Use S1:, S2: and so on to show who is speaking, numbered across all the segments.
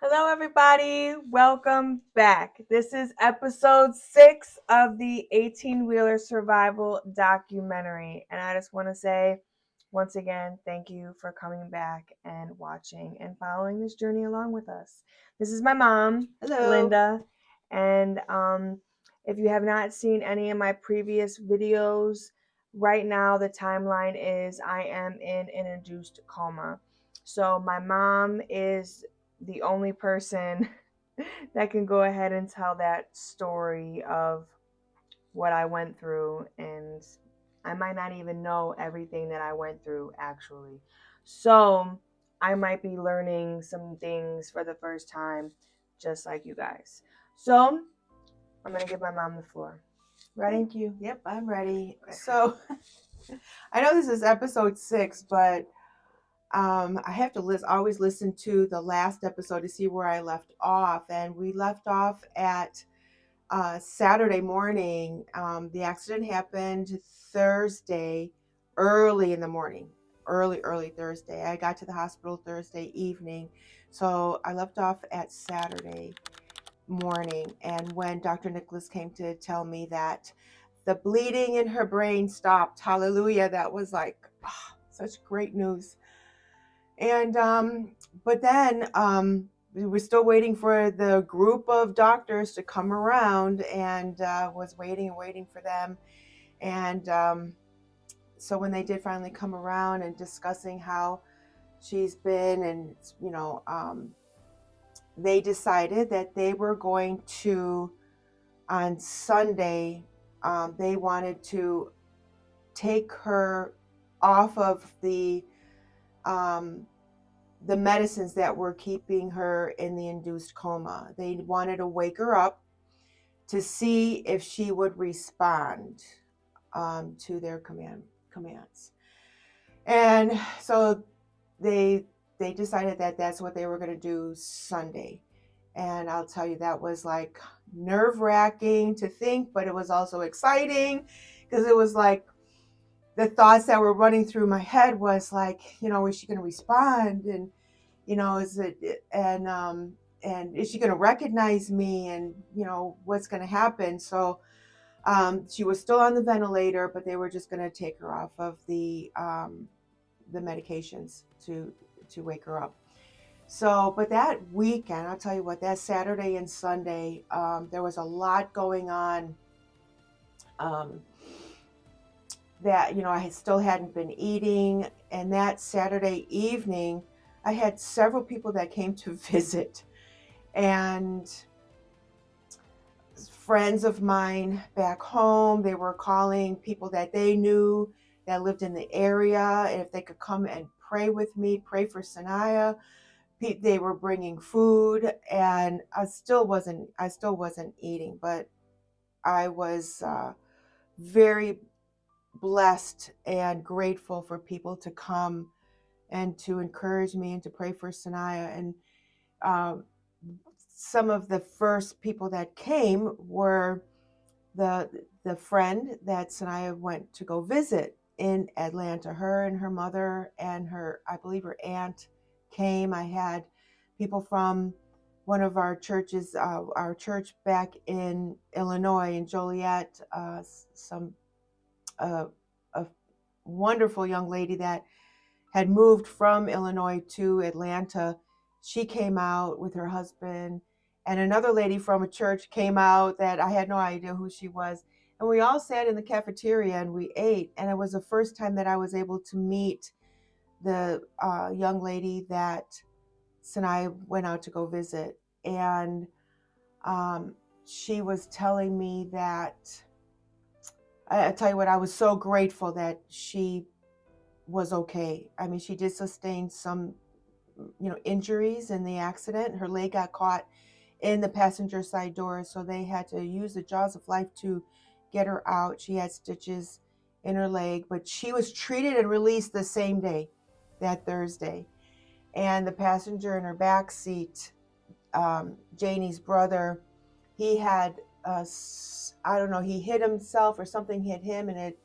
S1: Hello, everybody. Welcome back. This is episode 6 of the 18-Wheeler Survival documentary. And I just want to say, once again, thank you for coming back and watching and following this journey along with us. This is my mom,
S2: Hello.
S1: Linda. And if you have not seen any of my previous videos, right now the timeline is I am in an induced coma. So my mom is the only person that can go ahead and tell that story of what I went through, and I might not even know everything that I went through actually. So I might be learning some things for the first time, just like you guys. So I'm gonna give my mom the floor. Ready?
S2: Thank you. Yep, I'm ready.
S1: Okay.
S2: So I know this is episode 6, but I have to always listen to the last episode to see where I left off. And we left off at Saturday morning. The accident happened Thursday, early in the morning, early Thursday. I got to the hospital Thursday evening. So I left off at Saturday morning. And when Dr. Nicholas came to tell me that the bleeding in her brain stopped, hallelujah, that was like such great news. And but then we were still waiting for the group of doctors to come around, and was waiting and waiting for them. And so when they did finally come around and discussing how she's been, and they decided that they were going to, on Sunday, they wanted to take her off of the medicines that were keeping her in the induced coma. They wanted to wake her up to see if she would respond to their commands. And so they decided that that's what they were going to do Sunday. And I'll tell you, that was like nerve-wracking to think, but it was also exciting, because it was like the thoughts that were running through my head was like, is she going to respond? And is it, and is she going to recognize me? And what's going to happen? So she was still on the ventilator, but they were just going to take her off of the medications to wake her up. So, but that weekend, I'll tell you what, that Saturday and Sunday, there was a lot going on. That I still hadn't been eating, and that Saturday evening, I had several people that came to visit, and friends of mine back home. They were calling people that they knew that lived in the area, and if they could come and pray with me, pray for Sanaya. They were bringing food, and I still wasn't eating, but I was very blessed and grateful for people to come and to encourage me and to pray for Sanaya. And some of the first people that came were the friend that Sanaya went to go visit in Atlanta. Her and her mother and her, I believe her aunt, came. I had people from one of our churches, our church back in Illinois, in Joliet, a wonderful young lady that had moved from Illinois to Atlanta. She came out with her husband, and another lady from a church came out that I had no idea who she was. And we all sat in the cafeteria and we ate. And it was the first time that I was able to meet the young lady that Sanai went out to go visit. And she was telling me that, I tell you what, I was so grateful that she was okay. I mean, she did sustain some, injuries in the accident. Her leg got caught in the passenger side door, so they had to use the jaws of life to get her out. She had stitches in her leg, but she was treated and released the same day, that Thursday. And the passenger in her back seat, Janie's brother, he had, I don't know, he hit himself or something hit him, and it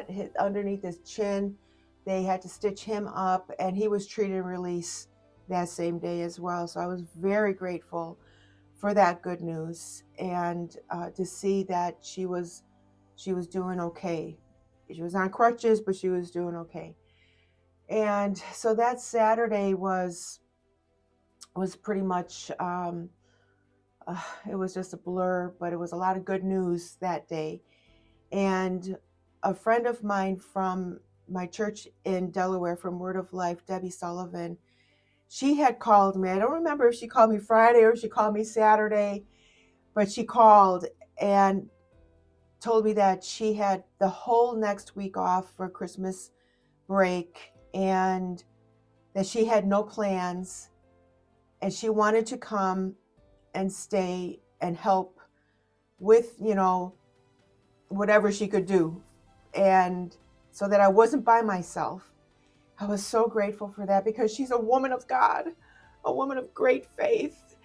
S2: hit underneath his chin. They had to stitch him up, and he was treated and released that same day as well. So I was very grateful for that good news, and to see that she was doing okay. She was on crutches, but she was doing okay. And so that Saturday was pretty much it was just a blur, but it was a lot of good news that day. And a friend of mine from my church in Delaware, from Word of Life, Debbie Sullivan, she had called me. I don't remember if she called me Friday or if she called me Saturday, but she called and told me that she had the whole next week off for Christmas break, and that she had no plans, and she wanted to come and stay and help with, whatever she could do. And so that I wasn't by myself. I was so grateful for that, because she's a woman of God, a woman of great faith.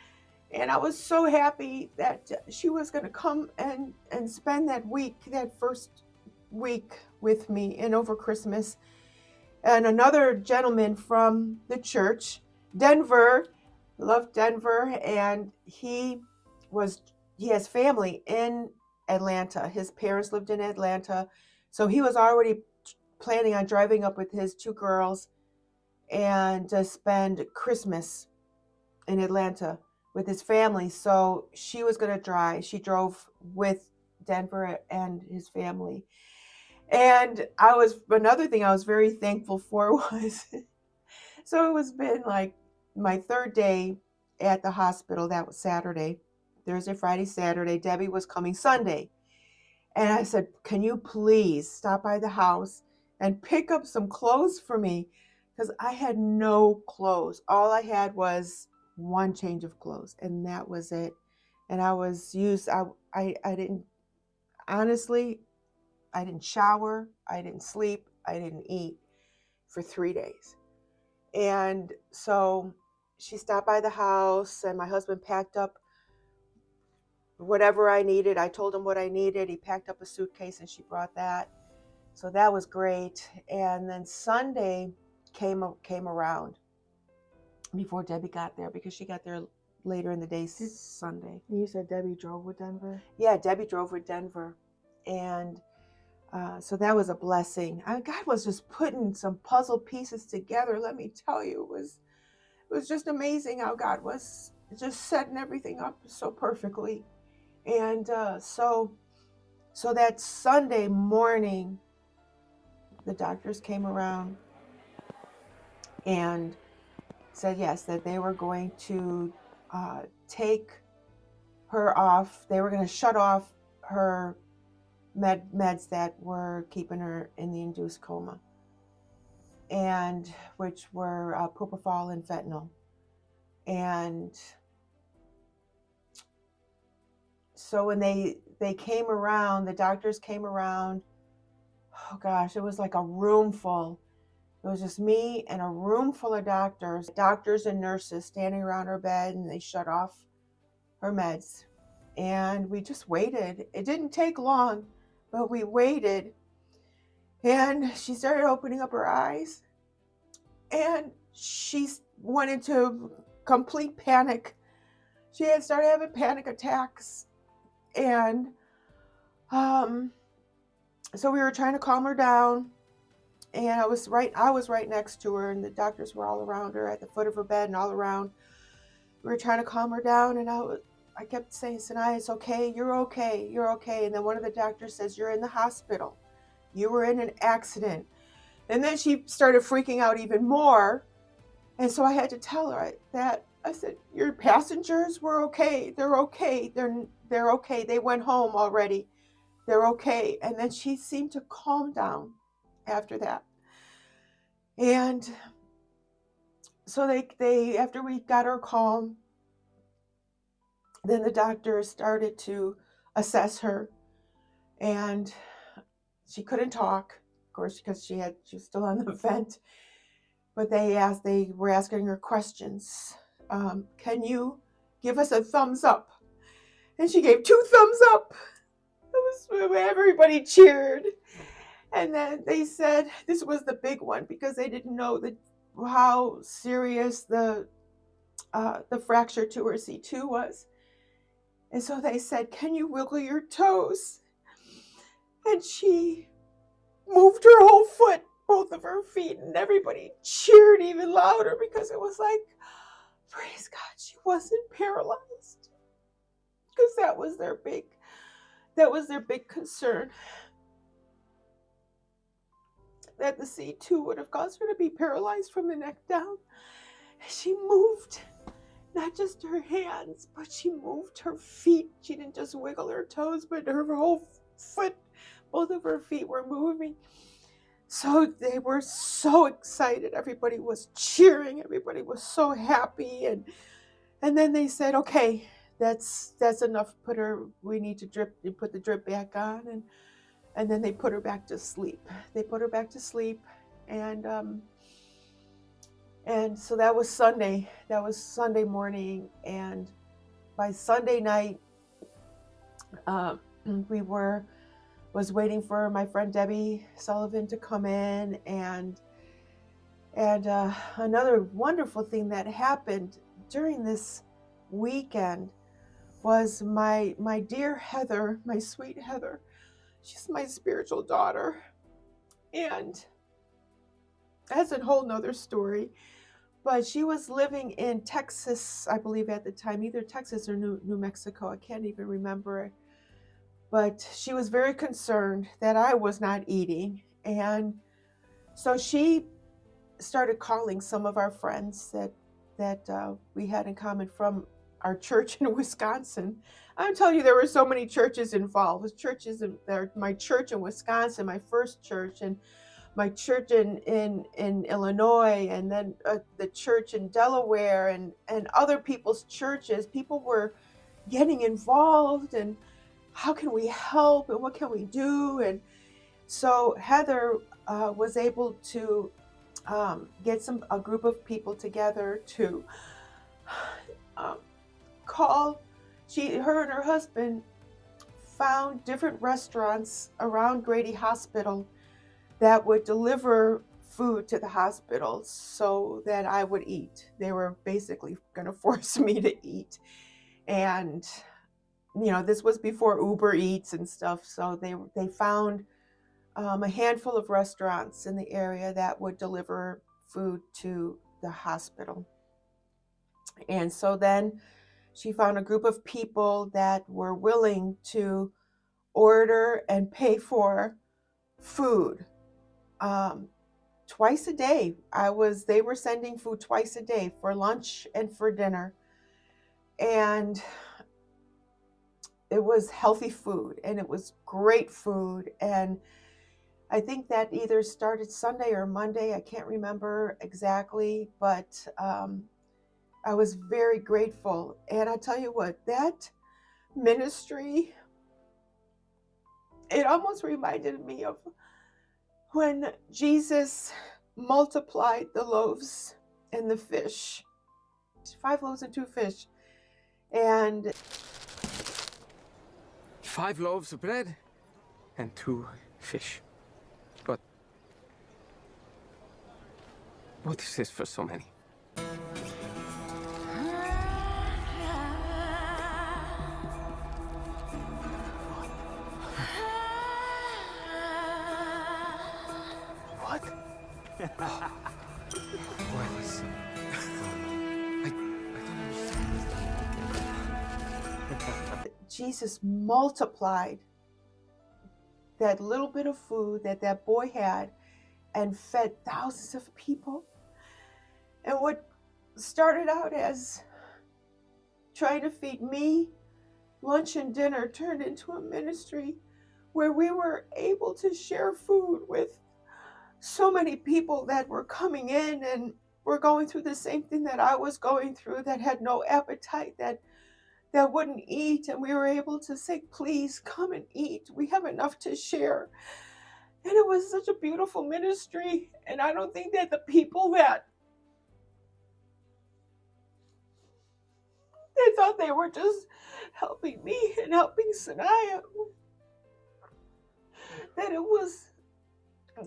S2: And I was so happy that she was going to come and spend that week, that first week with me and over Christmas. And another gentleman from the church, Denver, loved Denver, and he has family in Atlanta. His parents lived in Atlanta, so he was already planning on driving up with his two girls and to spend Christmas in Atlanta with his family. So she was going to drive. She drove with Denver and his family. And another thing I was very thankful for was, so it was been like my third day at the hospital. That was Saturday, Thursday, Friday, Saturday. Debbie was coming Sunday. And I said, can you please stop by the house and pick up some clothes for me? Because I had no clothes. All I had was one change of clothes, and that was it. And I didn't, honestly, I didn't shower, I didn't sleep, I didn't eat for 3 days. And so she stopped by the house, and my husband packed up whatever I needed. I told him what I needed. He packed up a suitcase, and she brought that. So that was great. And then Sunday came around before Debbie got there, because she got there later in the day Sunday.
S1: You said Debbie drove with Denver?
S2: Yeah, Debbie drove with Denver. And so that was a blessing. God was just putting some puzzle pieces together. Let me tell you, it was just amazing how God was just setting everything up so perfectly. And so that Sunday morning, the doctors came around and said yes, that they were going to take her off. They were going to shut off her meds that were keeping her in the induced coma, and which were propofol and fentanyl. And so when they came around, the doctors came around, oh gosh, it was like a room full. It was just me and a room full of doctors and nurses standing around her bed, and they shut off her meds. And we just waited. It didn't take long, but we waited. And she started opening up her eyes, and she went into complete panic. She had started having panic attacks. And so we were trying to calm her down. And I was right next to her, and the doctors were all around her at the foot of her bed and all around. We were trying to calm her down, and I kept saying, Sanaya, it's okay, you're okay, you're okay. And then one of the doctors says, you're in the hospital. You were in an accident. And then she started freaking out even more. And so I had to tell her that, I said, your passengers were okay. They're okay. They're okay. They went home already. They're okay. And then she seemed to calm down after that. And so they after we got her calm, then the doctor started to assess her, and she couldn't talk, of course, because she was still on the vent. But they were asking her questions. Can you give us a thumbs up? And she gave 2 thumbs up. Everybody cheered. And then they said, this was the big one, because they didn't know how serious the fracture to her C2 was. And so they said, "Can you wiggle your toes?" And she moved her whole foot, both of her feet, and everybody cheered even louder because it was like, praise God, she wasn't paralyzed. Because that was their big concern. That the C2 would have caused her to be paralyzed from the neck down. She moved not just her hands, but she moved her feet. She didn't just wiggle her toes, but her whole foot, both of her feet were moving. So they were so excited. Everybody was cheering. Everybody was so happy. And then they said, "Okay, that's enough. We need to put the drip back on." And then they put her back to sleep. And so that was Sunday. That was Sunday morning. And by Sunday night, we was waiting for my friend Debbie Sullivan to come in. And another wonderful thing that happened during this weekend was my dear Heather, my sweet Heather. She's my spiritual daughter. And that's a whole nother story. But she was living in Texas, I believe at the time, either Texas or New Mexico. I can't even remember it. But she was very concerned that I was not eating. And so she started calling some of our friends that we had in common from our church in Wisconsin. I'm telling you, there were so many churches involved. My church in Wisconsin, my first church, and my church in Illinois, and then the church in Delaware, and other people's churches. People were getting involved, and how can we help, and what can we do? And so Heather was able to get a group of people together to call. Her and her husband found different restaurants around Grady Hospital that would deliver food to the hospital so that I would eat. They were basically going to force me to eat. And, this was before Uber Eats and stuff. So they found a handful of restaurants in the area that would deliver food to the hospital. And so then she found a group of people that were willing to order and pay for food. Twice a day. They were sending food twice a day for lunch and for dinner. And it was healthy food, and it was great food. And I think that either started Sunday or Monday. I can't remember exactly, but I was very grateful. And I tell you what, that ministry, it almost reminded me of when Jesus multiplied the loaves and the fish. 5 loaves and 2 fish. And
S3: 5 loaves of bread and 2 fish. But what is this for so many?
S2: what? Jesus multiplied that little bit of food that boy had and fed thousands of people. And what started out as trying to feed me lunch and dinner turned into a ministry where we were able to share food with so many people that were coming in and were going through the same thing that I was going through, that had no appetite, that wouldn't eat. And we were able to say, please come and eat. We have enough to share. And it was such a beautiful ministry. And I don't think that the people that they thought they were just helping me and helping Sanaya, that it was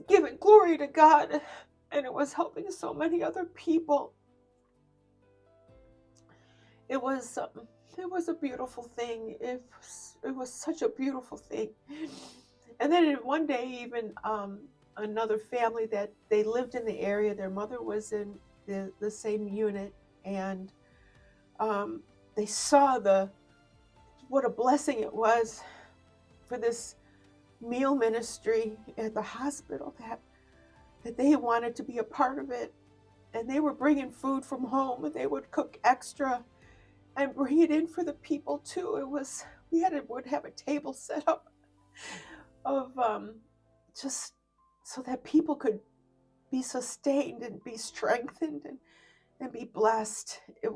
S2: giving glory to God and it was helping so many other people. It was a beautiful thing. It was such a beautiful thing. And then one day, even another family that they lived in the area, their mother was in the same unit, and they saw what a blessing it was for this meal ministry at the hospital that they wanted to be a part of it. And they were bringing food from home, and they would cook extra and bring it in for the people too. Would have a table set up of just so that people could be sustained and be strengthened and be blessed. It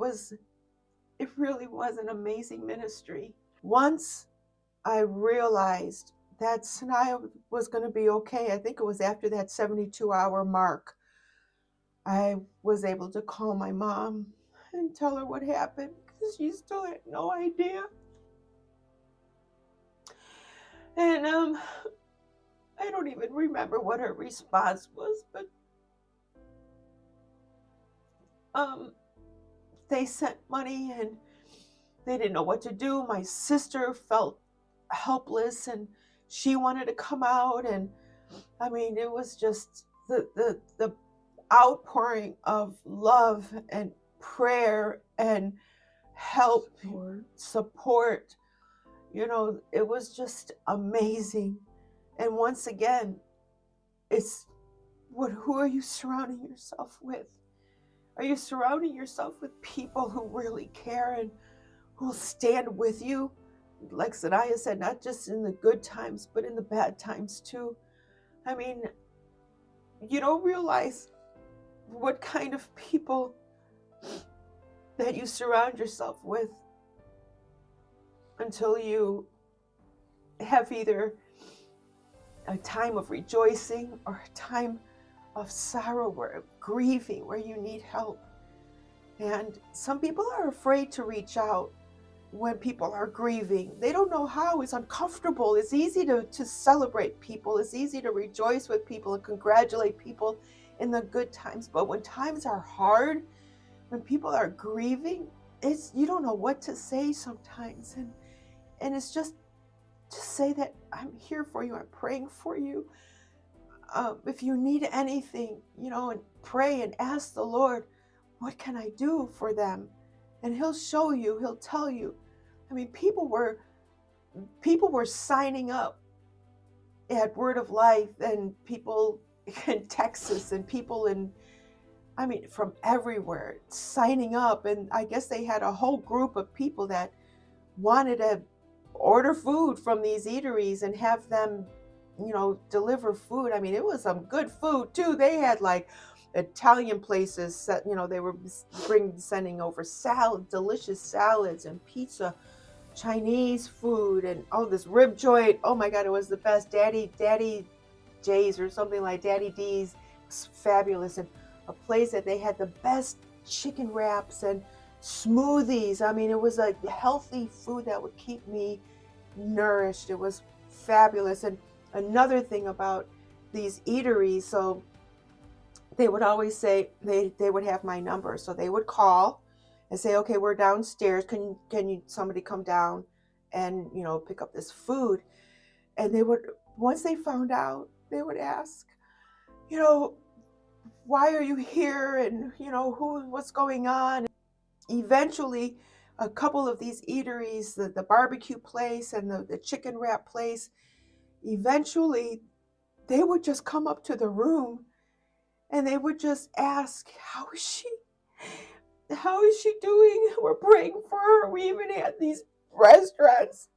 S2: really was an amazing ministry. Once I realized that Sanaya was going to be okay, I think it was after that 72-hour mark, I was able to call my mom and tell her what happened, because she still had no idea. And I don't even remember what her response was, but they sent money and they didn't know what to do. My sister felt helpless and she wanted to come out, and I mean, it was just the outpouring of love and prayer and help, support. You know, it was just amazing. And once again, it's who are you surrounding yourself with? Are you surrounding yourself with people who really care and who will stand with you? Like Sanaya said, not just in the good times, but in the bad times too. I mean, you don't realize what kind of people that you surround yourself with until you have either a time of rejoicing or a time of sorrow or grieving where you need help. And some people are afraid to reach out when people are grieving. They don't know how. It's uncomfortable. It's easy to celebrate people. It's easy to rejoice with people and congratulate people in the good times. But when times are hard, when people are grieving, you don't know what to say sometimes. And it's just to say that I'm here for you. I'm praying for you. If you need anything, and pray and ask the Lord, what can I do for them? And He'll show you, He'll tell you. I mean, people were signing up at Word of Life, and people in Texas and people from everywhere signing up. And I guess they had a whole group of people that wanted to order food from these eateries and have them, deliver food. I mean, it was some good food too. They had like Italian places that, they were sending over delicious salads and pizza, Chinese food, and this rib joint. Oh my God, it was the best. Daddy J's or something like Daddy D's. It was fabulous. And a place that they had the best chicken wraps and smoothies. I mean, it was a healthy food that would keep me nourished. It was fabulous. And another thing about these eateries, so they would always say they would have my number. So they would call and say, okay, we're downstairs. Can you somebody come down and, pick up this food? And they would, once they found out, they would ask, why are you here? And, what's going on? Eventually, a couple of these eateries, the barbecue place and the chicken wrap place, eventually they would just come up to the room and they would just ask, how is she doing? We're praying for her. We even had these restaurants,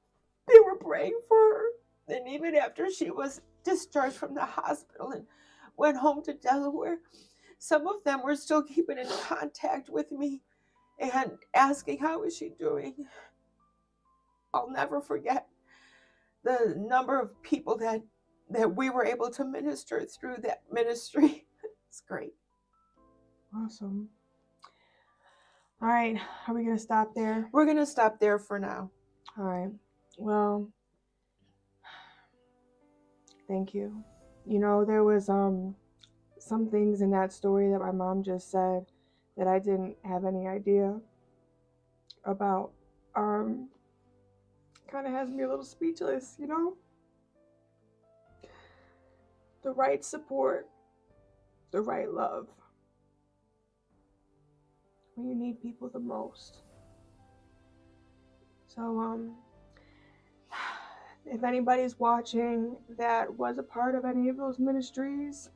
S2: they were praying for her. And even after she was discharged from the hospital and went home to Delaware, some of them were still keeping in contact with me and asking, how is she doing? I'll never forget the number of people that we were able to minister through that ministry. It's great.
S1: Awesome. All right. Are we going to stop there?
S2: We're going to stop there for now.
S1: All right. Well, thank you. There was some things in that story that my mom just said that I didn't have any idea about. Kind of has me a little speechless, you know? The right support, the right love when you need people the most. So, if anybody's watching that was a part of any of those ministries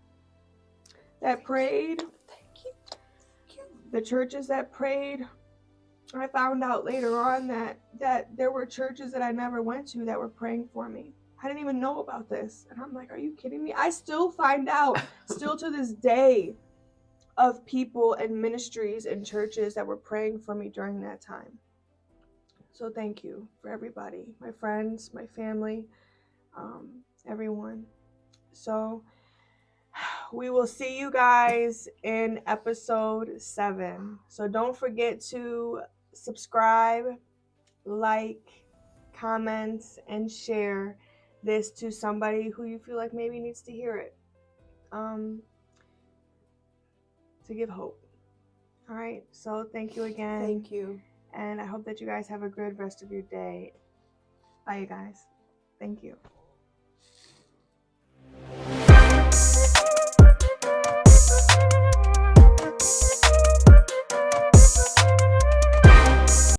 S1: that prayed, the churches that prayed, I found out later on that there were churches that I never went to that were praying for me. I didn't even know about this. And I'm like, are you kidding me? I still find out, still to this day, of people and ministries and churches that were praying for me during that time. So thank you for everybody, my friends, my family, everyone. So we will see you guys in episode 7. So don't forget to subscribe, like, comment, and share this to somebody who you feel like maybe needs to hear it, to give hope. All right, so thank you again.
S2: Thank you.
S1: And I hope that you guys have a good rest of your day. Bye, you guys. Thank you.